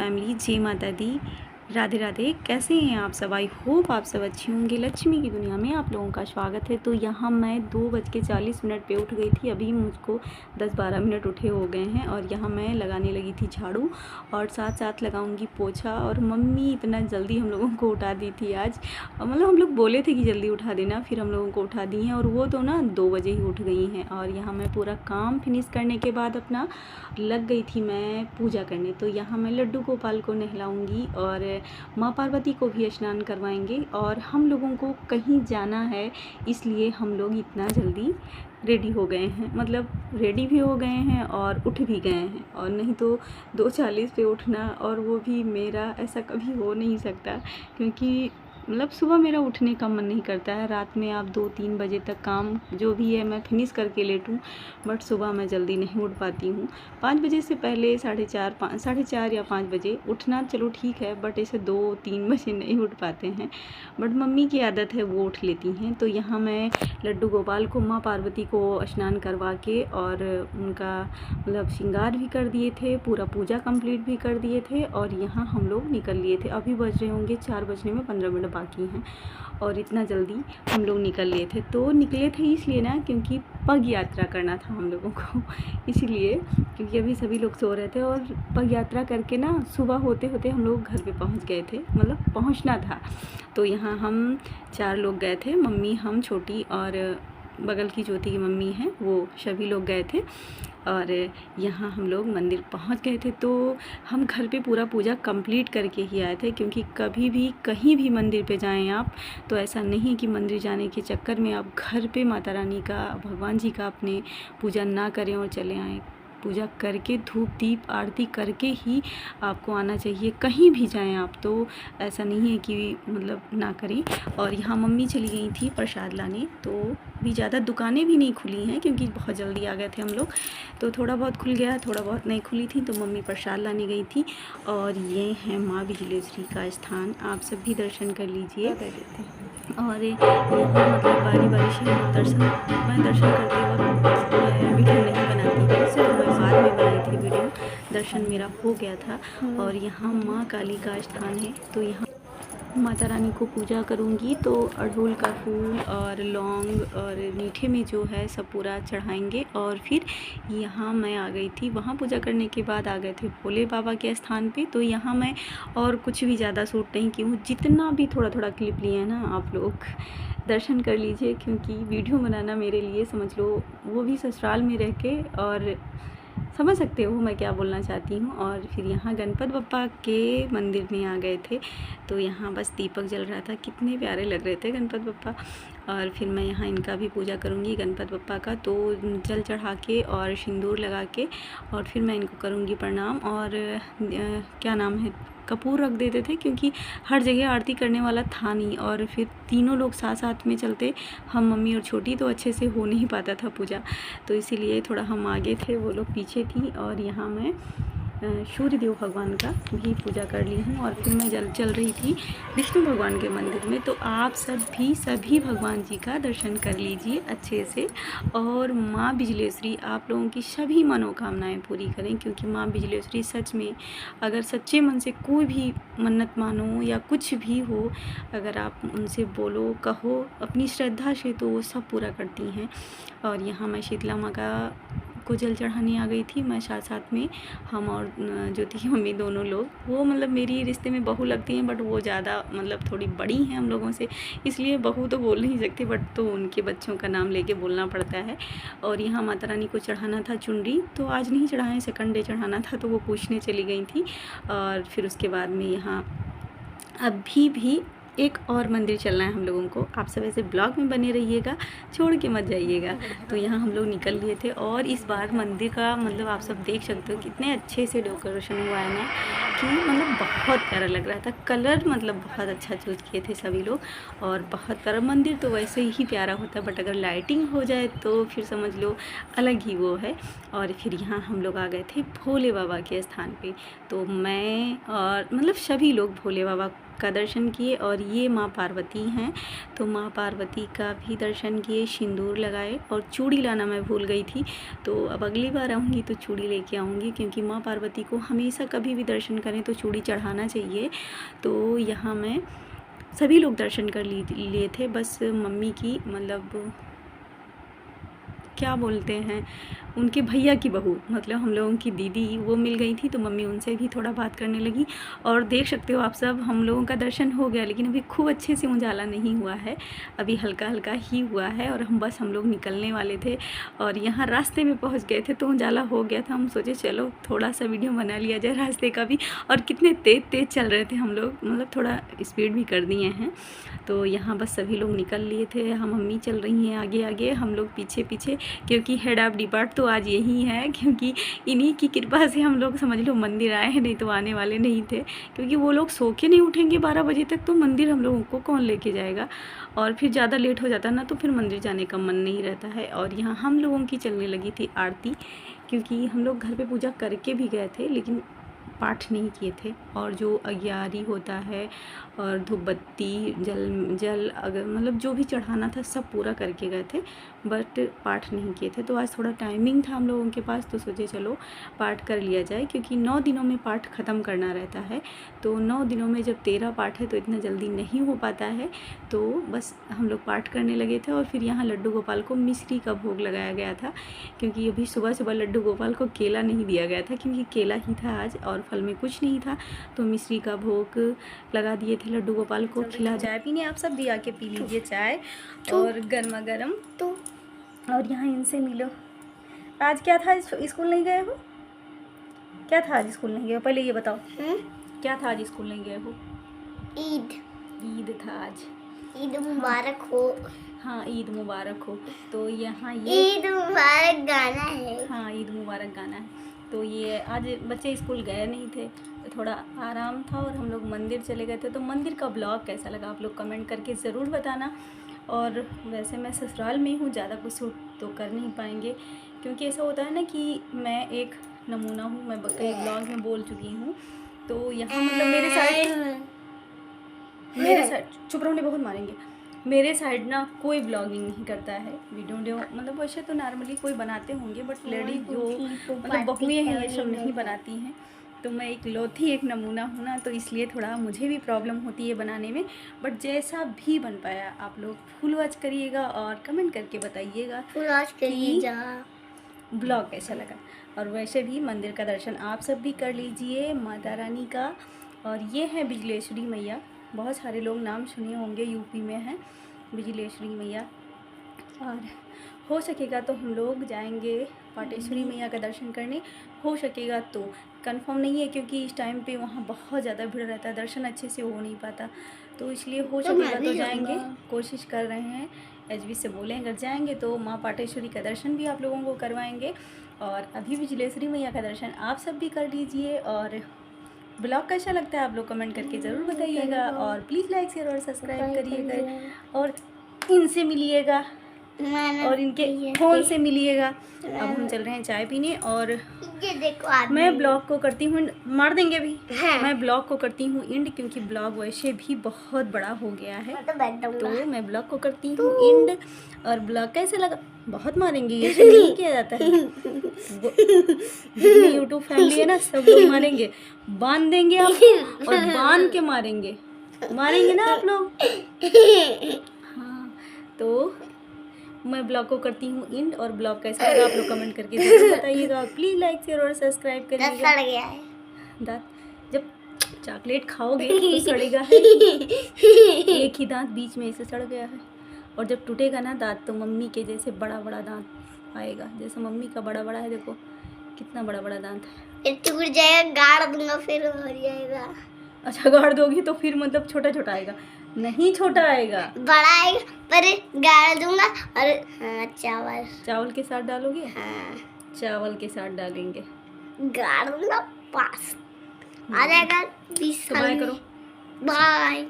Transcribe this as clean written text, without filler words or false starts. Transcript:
Family, जय माता दी, राधे राधे। कैसे हैं आप सब? आई होप आप सब अच्छी होंगे। लक्ष्मी की दुनिया में आप लोगों का स्वागत है। तो यहाँ मैं 2:40 पे उठ गई थी। अभी मुझको 10-12 मिनट उठे हो गए हैं और यहाँ मैं लगाने लगी थी झाड़ू और साथ साथ लगाऊंगी पोछा। और मम्मी इतना जल्दी हम लोगों को उठा दी थी आज, मतलब हम लोग बोले थे कि जल्दी उठा देना, फिर हम लोगों को उठा दी हैं और वो तो ना 2 बजे ही उठ गई हैं। और यहाँ मैं पूरा काम फिनिश करने के बाद अपना लग गई थी मैं पूजा करने। तो यहाँ मैं लड्डू गोपाल को नहलाऊंगी और माँ पार्वती को भी स्नान करवाएंगे। और हम लोगों को कहीं जाना है, इसलिए हम लोग इतना जल्दी रेडी हो गए हैं, मतलब रेडी भी हो गए हैं और उठ भी गए हैं। और नहीं तो 2:40 पे उठना, और वो भी मेरा ऐसा कभी हो नहीं सकता, क्योंकि मतलब सुबह मेरा उठने का मन नहीं करता है। रात में आप 2-3 बजे तक काम जो भी है मैं फिनिश करके लेटूँ, बट सुबह मैं जल्दी नहीं उठ पाती हूँ। 5 बजे से पहले 4:30 या 5 बजे उठना चलो ठीक है, बट ऐसे 2-3 बजे नहीं उठ पाते हैं। बट मम्मी की आदत है, वो उठ लेती हैं। तो यहाँ मैं लड्डू गोपाल को, माँ पार्वती को स्नान करवा के और उनका मतलब श्रृंगार भी कर दिए थे, पूरा पूजा कंप्लीट भी कर दिए थे। और यहाँ हम लोग निकल लिए थे। अभी बज रहे होंगे 4 बजने में 15 मिनट बाकी हैं और इतना जल्दी हम लोग निकल लिए थे। तो निकले थे इसलिए ना, क्योंकि पग यात्रा करना था हम लोगों को, इसीलिए, क्योंकि अभी सभी लोग सो रहे थे। और पग यात्रा करके ना सुबह होते होते हम लोग घर पे पहुंच गए थे, मतलब पहुंचना था। तो यहाँ हम 4 लोग गए थे, मम्मी, हम, छोटी और बगल की ज्योति की मम्मी हैं, वो सभी लोग गए थे। और यहाँ हम लोग मंदिर पहुँच गए थे। तो हम घर पे पूरा पूजा कंप्लीट करके ही आए थे, क्योंकि कभी भी कहीं भी मंदिर पे जाएं आप, तो ऐसा नहीं कि मंदिर जाने के चक्कर में आप घर पे माता रानी का, भगवान जी का अपने पूजा ना करें और चले आएँ। पूजा करके, धूप दीप आरती करके ही आपको आना चाहिए। कहीं भी जाएं आप, तो ऐसा नहीं है कि मतलब ना करें। और यहाँ मम्मी चली गई थी प्रसाद लाने, तो भी ज़्यादा दुकानें भी नहीं खुली हैं, क्योंकि बहुत जल्दी आ गए थे हम लोग। तो थोड़ा बहुत खुल गया, थोड़ा बहुत नहीं खुली थी, तो मम्मी प्रसाद लाने गई थी। और ये है माँ बिजलेश्वरी का स्थान, आप सब भी दर्शन कर लीजिए। और यहाँ मतलब बारी बारी से हम दर्शन, मैं दर्शन करते वक्त वीडियो नहीं बनाती हूँ, सिर्फ मैं बाद में बनाई थी वीडियो। दर्शन मेरा हो गया था। और यहाँ माँ काली का स्थान है। तो यहाँ माता रानी को पूजा करूँगी, तो अड़हुल का फूल और लौंग और मीठे में जो है सब पूरा चढ़ाएंगे। और फिर यहाँ मैं आ गई थी, वहाँ पूजा करने के बाद आ गए थे भोले बाबा के स्थान पे। तो यहाँ मैं और कुछ भी ज़्यादा शूट नहीं की हूँ, जितना भी थोड़ा थोड़ा क्लिप लिए हैं ना, आप लोग दर्शन कर लीजिए, क्योंकि वीडियो बनाना मेरे लिए, समझ लो, वो भी ससुराल में रह के, और समझ सकते हो मैं क्या बोलना चाहती हूँ। और फिर यहाँ गणपति बप्पा के मंदिर में आ गए थे। तो यहाँ बस दीपक जल रहा था, कितने प्यारे लग रहे थे गणपति बप्पा। और फिर मैं यहाँ इनका भी पूजा करूँगी, गणपति बप्पा का। तो जल चढ़ा के और सिंदूर लगा के, और फिर मैं इनको करूँगी प्रणाम। और क्या नाम है, कपूर रख देते थे, क्योंकि हर जगह आरती करने वाला था नहीं। और फिर तीनों लोग साथ साथ में चलते, हम, मम्मी और छोटी, तो अच्छे से हो नहीं पाता था पूजा। तो इसीलिए थोड़ा हम आगे थे, वो लोग पीछे थी। और यहाँ मैं सूर्य देव भगवान का भी पूजा कर ली हूँ। और फिर मैं चल रही थी विष्णु भगवान के मंदिर में। तो आप सब भी सभी भगवान जी का दर्शन कर लीजिए अच्छे से। और माँ बिजलेश्वरी आप लोगों की सभी मनोकामनाएं पूरी करें, क्योंकि माँ बिजलेश्वरी सच में, अगर सच्चे मन से कोई भी मन्नत मानो या कुछ भी हो, अगर आप उनसे बोलो, कहो अपनी श्रद्धा से, तो वो सब पूरा करती हैं। और यहाँ मैं शीतला माँ को जल चढ़ाने आ गई थी, मैं साथ साथ में, हम और ज्योति की मम्मी दोनों लोग। वो मतलब मेरी रिश्ते में बहू लगती हैं, बट वो ज़्यादा मतलब थोड़ी बड़ी हैं हम लोगों से, इसलिए बहू तो बोल नहीं सकती, बट तो उनके बच्चों का नाम लेके बोलना पड़ता है। और यहाँ माता रानी को चढ़ाना था चुनरी, तो आज नहीं चढ़ाएं, सेकंड डे चढ़ाना था, तो वो पूछने चली गई थी। और फिर उसके बाद में यहाँ अभी भी एक और मंदिर चलना है हम लोगों को। आप सब ऐसे ब्लॉग में बने रहिएगा, छोड़ के मत जाइएगा। तो यहाँ हम लोग निकल लिए थे। और इस बार मंदिर का मतलब आप सब देख सकते हो कितने अच्छे से डेकोरेशन हुआ है ना, कि मतलब बहुत प्यारा लग रहा था। कलर मतलब बहुत अच्छा चूज किए थे सभी लोग, और बहुत प्यारा। मंदिर तो वैसे ही प्यारा होता है, बट अगर लाइटिंग हो जाए तो फिर समझ लो अलग ही वो है। और फिर यहाँ हम लोग आ गए थे भोले बाबा के स्थान पे। तो मैं और मतलब सभी लोग भोले बाबा का दर्शन किए। और ये माँ पार्वती हैं, तो माँ पार्वती का भी दर्शन किए, सिंदूर लगाए। और चूड़ी लाना मैं भूल गई थी, तो अब अगली बार आऊँगी तो चूड़ी लेके आऊँगी, क्योंकि माँ पार्वती को हमेशा कभी भी दर्शन करें तो चूड़ी चढ़ाना चाहिए। तो यहाँ मैं सभी लोग दर्शन कर लिए थे, बस मम्मी की मतलब क्या बोलते हैं, उनके भैया की बहू, मतलब हम लोगों की दीदी, वो मिल गई थी, तो मम्मी उनसे भी थोड़ा बात करने लगी। और देख सकते हो आप सब, हम लोगों का दर्शन हो गया, लेकिन अभी खूब अच्छे से उजाला नहीं हुआ है, अभी हल्का हल्का ही हुआ है। और हम लोग निकलने वाले थे और यहाँ रास्ते में पहुँच गए थे, तो उजाला हो गया था। हम सोचे चलो थोड़ा सा वीडियो बना लिया जाए रास्ते का भी। और कितने तेज़ चल रहे थे हम लोग, मतलब थोड़ा स्पीड भी कर दिए हैं। तो यहाँ बस सभी लोग निकल लिए थे, हम मम्मी चल रही हैं आगे आगे, हम लोग पीछे पीछे, क्योंकि हेड ऑफ़ डिपार्ट तो आज यही है, क्योंकि इन्हीं की कृपा से हम लोग समझ लो मंदिर आए हैं, नहीं तो आने वाले नहीं थे। क्योंकि वो लोग सो के नहीं उठेंगे 12 बजे तक, तो मंदिर हम लोगों को कौन लेके जाएगा। और फिर ज़्यादा लेट हो जाता ना, तो फिर मंदिर जाने का मन नहीं रहता है। और यहाँ हम लोगों की चलने लगी थी आरती, क्योंकि हम लोग घर पे पूजा करके भी गए थे, लेकिन पाठ नहीं किए थे। और जो अग्यारी होता है और धूप बत्ती जल अगर मतलब जो भी चढ़ाना था सब पूरा करके गए थे, बट पाठ नहीं किए थे। तो आज थोड़ा टाइमिंग था हम लोगों के पास, तो सोचे चलो पाठ कर लिया जाए, क्योंकि 9 दिनों में पाठ ख़त्म करना रहता है। तो 9 दिनों में जब 13 पाठ है तो इतना जल्दी नहीं हो पाता है, तो बस हम लोग पाठ करने लगे थे। और फिर यहाँ लड्डू गोपाल को मिश्री का भोग लगाया गया था, क्योंकि अभी सुबह सुबह लड्डू गोपाल को केला नहीं दिया गया था, क्योंकि केला ही था आज और फल में कुछ नहीं था। तो मिश्री का भोग लगा दिए थे लड्डू गोपाल को। खिला चाय पीने आप सब भी आके पी लीजिए चाय, और गर्मा गर्म। तो और यहाँ इनसे मिलो। आज क्या था, स्कूल नहीं गए हो? क्या था आज स्कूल नहीं गए हो, पहले ये बताओ। क्या था आज स्कूल नहीं गए हो? ईद था आज। ईद मुबारक हो। हाँ, ईद मुबारक हो। तो यहाँ ये ईद मुबारक गाना है। हाँ, ईद मुबारक गाना है। तो ये आज बच्चे स्कूल गए नहीं थे, तो थोड़ा आराम था और हम लोग मंदिर चले गए थे। तो मंदिर का ब्लॉग कैसा लगा आप लोग कमेंट करके ज़रूर बताना। और वैसे मैं ससुराल में हूँ, ज़्यादा कुछ शूट तो कर नहीं पाएंगे, क्योंकि ऐसा होता है ना कि मैं एक नमूना हूँ, मैं कई ब्लॉग में बोल चुकी हूँ। तो यहाँ मतलब मेरे साइड चुप रहो, बहुत मारेंगे। मेरे साइड ना कोई ब्लॉगिंग नहीं करता है, वीडियो मतलब वैसे तो नॉर्मली कोई बनाते होंगे, बट लेडीज जो मतलब बहुएँ हैं ये सब नहीं बनाती हैं। तो मैं एक लौती एक नमूना हूँ ना, तो इसलिए थोड़ा मुझे भी प्रॉब्लम होती है बनाने में। बट जैसा भी बन पाया आप लोग फुल वॉच करिएगा और कमेंट करके बताइएगा ब्लॉग कैसा लगा। और वैसे भी मंदिर का दर्शन आप सब भी कर लीजिए माता रानी का। और ये है बिजलेश्वरी मैया, बहुत सारे लोग नाम सुने होंगे, यूपी में है बिजलेश्वरी मैया। और हो सकेगा तो हम लोग जाएंगे पाटेश्वरी मैया का दर्शन करने, हो सकेगा तो, कंफर्म नहीं है, क्योंकि इस टाइम पे वहाँ बहुत ज़्यादा भीड़ रहता है, दर्शन अच्छे से हो नहीं पाता। तो इसलिए हो सकेगा तो जाएंगे, कोशिश कर रहे हैं। एचबी से बोले अगर जाएंगे तो माँ पाटेश्वरी का दर्शन भी आप लोगों को करवाएंगे। और अभी बिजलेश्वरी मैया का दर्शन आप सब भी कर लीजिए। और ब्लॉग कैसा लगता है आप लोग कमेंट करके ज़रूर बताइएगा। और प्लीज़ लाइक शेयर और सब्सक्राइब करिएगा, और इनसे मिलिएगा और इनके फ़ोन से मिलिएगा। अब हम चल रहे हैं चाय पीने, और ये देखो मैं ब्लॉग को करती हूँ, मार देंगे अभी। मैं ब्लॉग को करती हूँ इंड, क्योंकि ब्लॉग वैसे भी बहुत बड़ा हो गया है। तो मैं ब्लॉग को करती हूँ इंड। और ब्लॉग कैसे लगा, बहुत मारेंगे, ये सब नहीं किया जाता है। जितनी यूट्यूब फैमिली है ना, सब लोग मारेंगे, बांध देंगे आपको और बांध के मारेंगे ना आप लोग। हाँ, तो मैं ब्लॉग को करती हूँ इंड, और ब्लॉग कैसा लगा आप लोग कमेंट करके जरूर बताइएगा। और प्लीज़ लाइक शेयर और सब्सक्राइब करिएगा। सड़ गया है दांत, जब चॉकलेट खाओगे तो सड़ेगा है। एक ही दांत बीच में ऐसे सड़ गया है, और जब टूटेगा ना दांत तो मम्मी के जैसे बड़ा बड़ा दांत आएगा, जैसे मम्मी का बड़ा बड़ा है, देखो कितना बड़ा बड़ा दांत है। टूट जाएगा, गाड़ दूंगा फिर हो जाएगा। अच्छा, गाड़ दोगी तो फिर मतलब छोटा छोटा आएगा? नहीं, छोटा आएगा, बड़ा आएगा, पर गाड़ दूंगा। और हाँ, चावल के साथ डालोगे? हाँ, चावल के साथ डालेंगे, गाड़ दूंगा, पास आ जाएगा 20 साल। बाय करो। बाय।